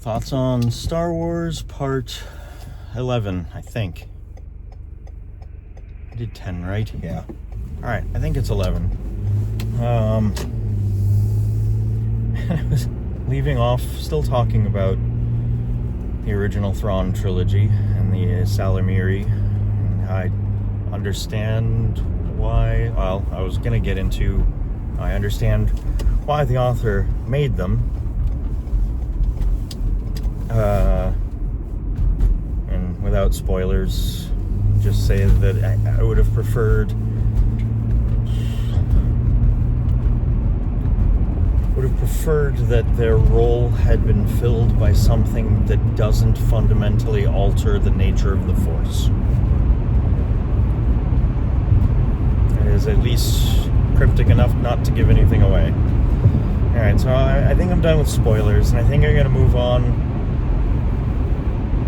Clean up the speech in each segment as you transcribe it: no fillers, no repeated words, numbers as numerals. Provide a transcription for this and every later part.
Thoughts on Star Wars Part 11, I think. I did 10, right? Yeah. Alright, I think it's 11. I was leaving off, still talking about the original Thrawn trilogy and the Salamiri. And I understand why, well, I was going to get into, I understand why the author made them. And without spoilers, just say that I would have preferred that their role had been filled by something that doesn't fundamentally alter the nature of the Force. It is at least cryptic enough not to give anything away. Alright, so I think I'm done with spoilers, and I think I'm going to move on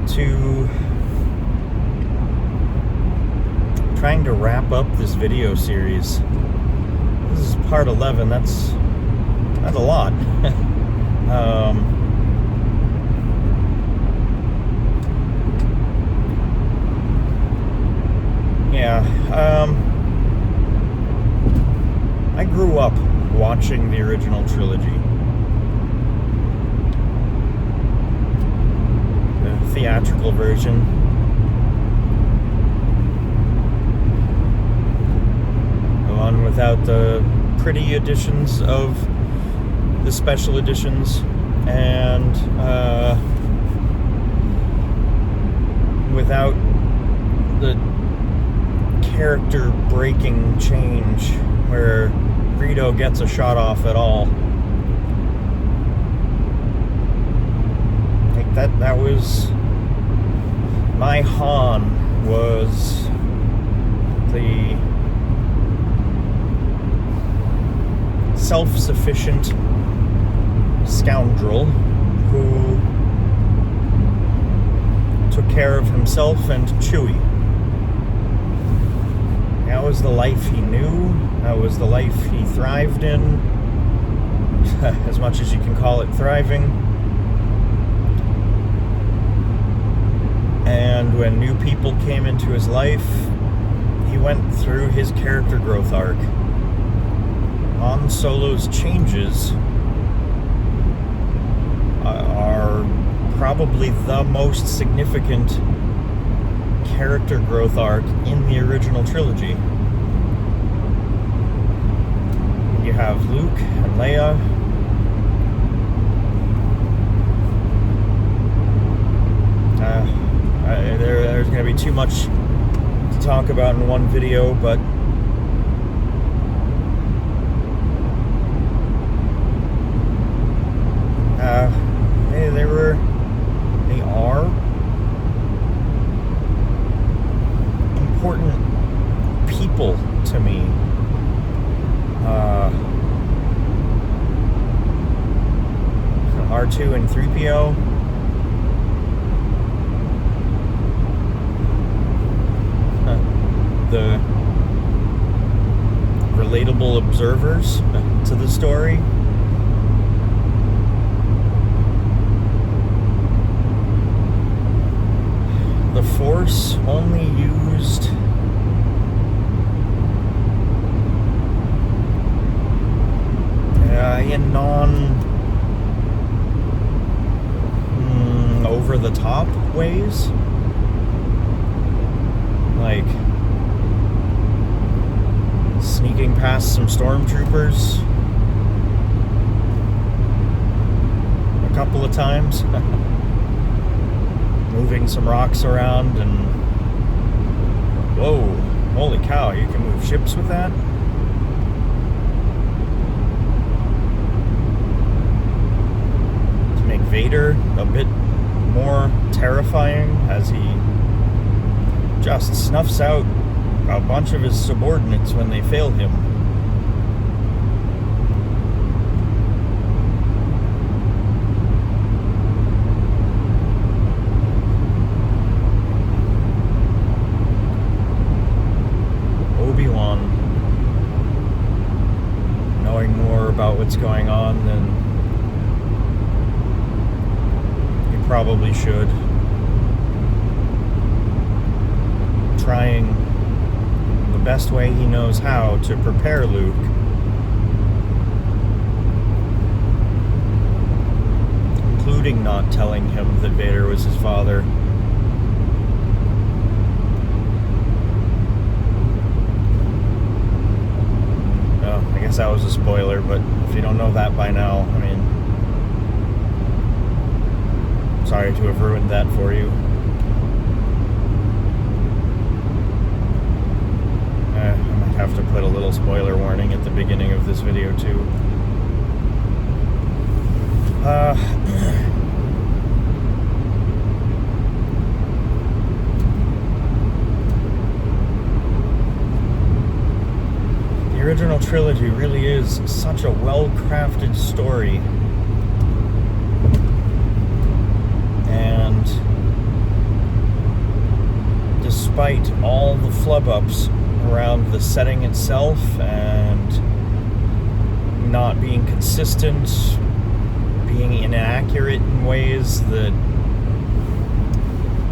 to trying to wrap up this video series. This is part 11. That's a lot. I grew up watching the original trilogy. The theatrical version. The one without the pretty editions of the special editions, and without the character breaking change where Greedo gets a shot off at all. Like that was my Han was the self-sufficient scoundrel who took care of himself and Chewie. That was the life he knew. That was the life he thrived in, as much as you can call it thriving. And when new people came into his life, he went through his character growth arc. Han Solo's changes are probably the most significant character growth arc in the original trilogy. You have Luke and Leia. There's going to be too much to talk about in one video, but they are important people to me. R2 and 3PO. The relatable observers to the story. The Force only used in over-the-top ways, like sneaking past some stormtroopers a couple of times. Moving some rocks around, and whoa, holy cow, you can move ships with that? To make Vader a bit more terrifying as he just snuffs out a bunch of his subordinates when they fail him. Obi-Wan, knowing more about what's going on than probably should. Trying the best way he knows how to prepare Luke. Including not telling him that Vader was his father. Oh, I guess that was a spoiler, but if you don't know that by now, I mean, sorry to have ruined that for you. I might have to put a little spoiler warning at the beginning of this video too. The original trilogy really is such a well-crafted story. And despite all the flub-ups around the setting itself and not being consistent, being inaccurate in ways that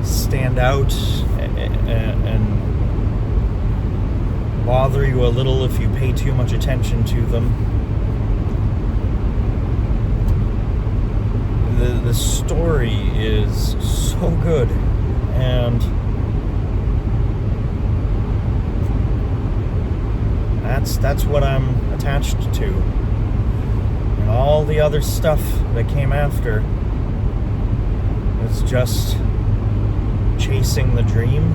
stand out and bother you a little if you pay too much attention to them. The story is so good, and that's what I'm attached to. And all the other stuff that came after was just chasing the dream.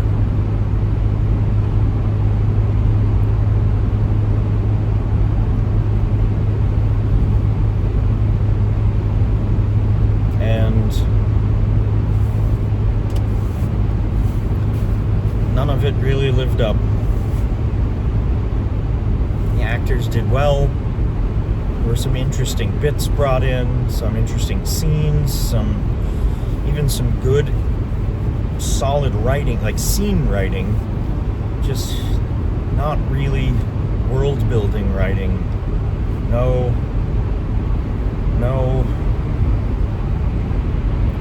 And none of it really lived up. The actors did well. There were some interesting bits brought in, some interesting scenes, even some good, solid writing, like scene writing, just not really world-building writing. No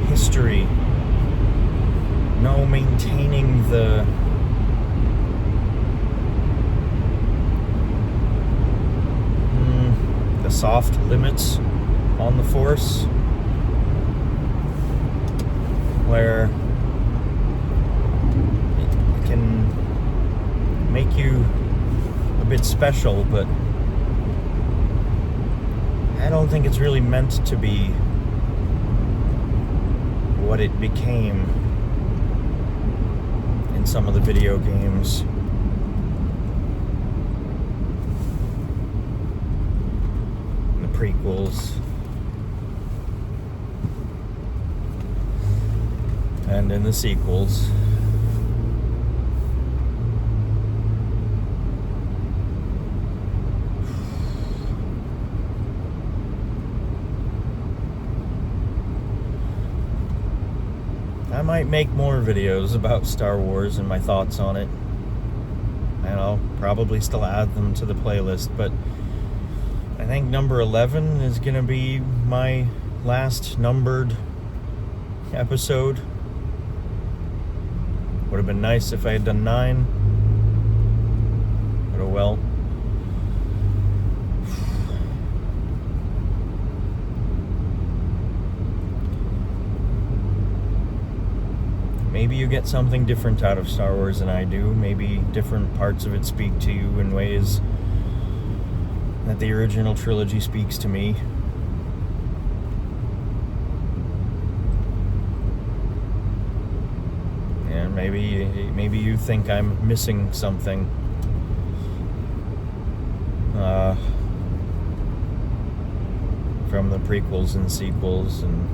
history. No maintaining the soft limits on the Force, where it can make you a bit special, but I don't think it's really meant to be what it became in some of the video games. Prequels and in the sequels. I might make more videos about Star Wars and my thoughts on it, and I'll probably still add them to the playlist, but I think number 11 is going to be my last numbered episode. Would have been nice if I had done 9. But oh well. Maybe you get something different out of Star Wars than I do. Maybe different parts of it speak to you in ways that the original trilogy speaks to me. And maybe you think I'm missing something. From the prequels and sequels, and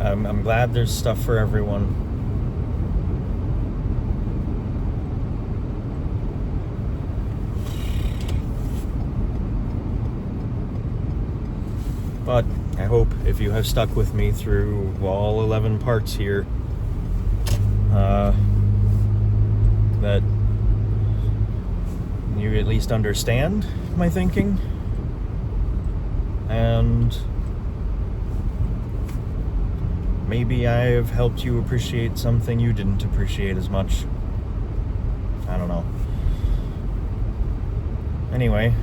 I'm glad there's stuff for everyone. But I hope if you have stuck with me through all 11 parts here, that you at least understand my thinking. And maybe I've helped you appreciate something you didn't appreciate as much. I don't know. Anyway,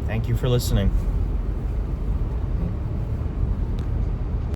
thank you for listening.